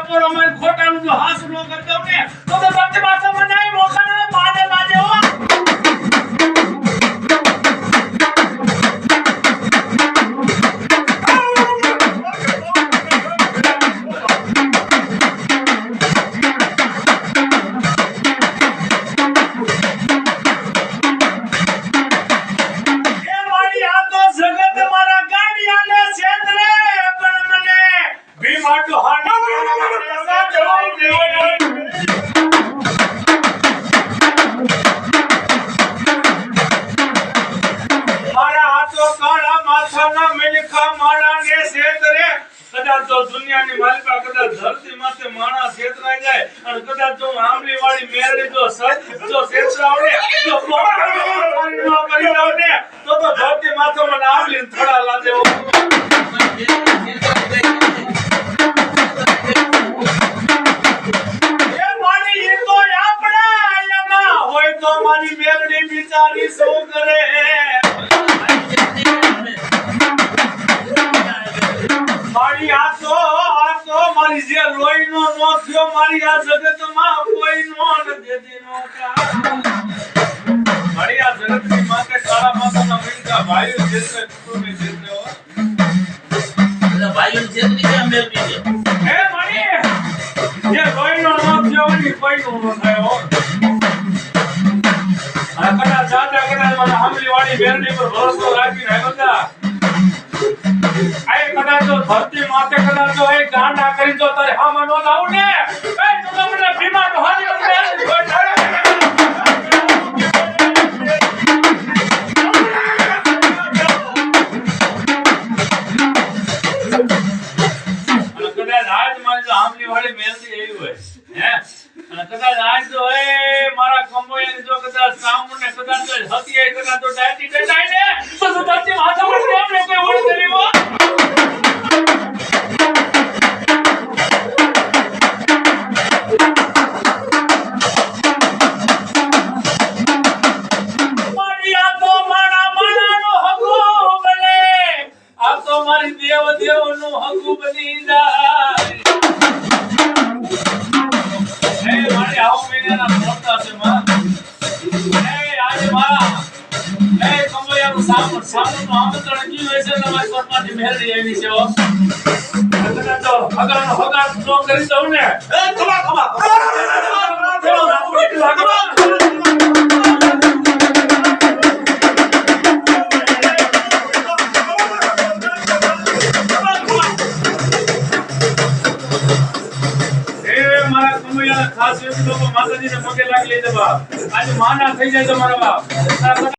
પણ અમાર ખોટાનું જો હાસ નો કરતો ને તો ધરતી માથે મનાઈ મોખાને માને માને હો દુનિયાની માલિકા કદાચ ધરતી માથે માણસ છેતરાઈ જાય અને કદાચ જો આંબલી વાળી મેરડી જો સજ જો છેતરાવને જો કરી લાવને તો ધરતી માથે મને આંબલી થોડા લાગે એ મારી એ તો આપણા આયામાં હોય તો મારી મેરડી બિચારી શું કરે મારી આ તો મારી જે લોહીનો નો થયો મારી આ જગતમાં કોઈનો નથી નો કા મારી આ જગતની માથે કાળા માથાના વિંકા ભાઈઓ જેતે કુટુંબી જેતે હો એટલે ભાઈઓ જેતની કેમ મેળવી છે હે મારી જે લોહીનો નો થયો ની કોઈનો નો થાય હો આ કડા જાતા કડા મને હામલી વાળી બેરડી પર ભરોસો રાખીને આવ્યા આય કદાચ તો ધરતી માથે કદાચ તો એ ગાંડા કરી તો તારે હામાં નો લાવું ને એ તું મને બીમાર તો હાલી મને કદાચ આજ મારી જો હામલી વાળી મહેનતી એવી હોય હે અને કદાચ આજ તો એ મારા કંબોયાની જો કદાચ સામુને કદાચ તો હતી એ કદાચ તો ડાયટી દેખાય ને તો ધરતી માથે પર કેમ ને કોઈ ઓળ કરી હો દેવનું હકુ બની જાય હે મારી આવ મહિનાના મોટા છે માં હે આજે મારા હે કંબોયાનું સામનું આમંત્રણ કીધું છે તમારી સરપાની મહેરડી આવી છે હો કદાચ તો હગાનો હગા નો કરી દઉં ને એ ખમા ખાસ લોકો માતાજીને પગે લાગી લેજે બાપ આજે માના થઈ જાય તમારા બાપ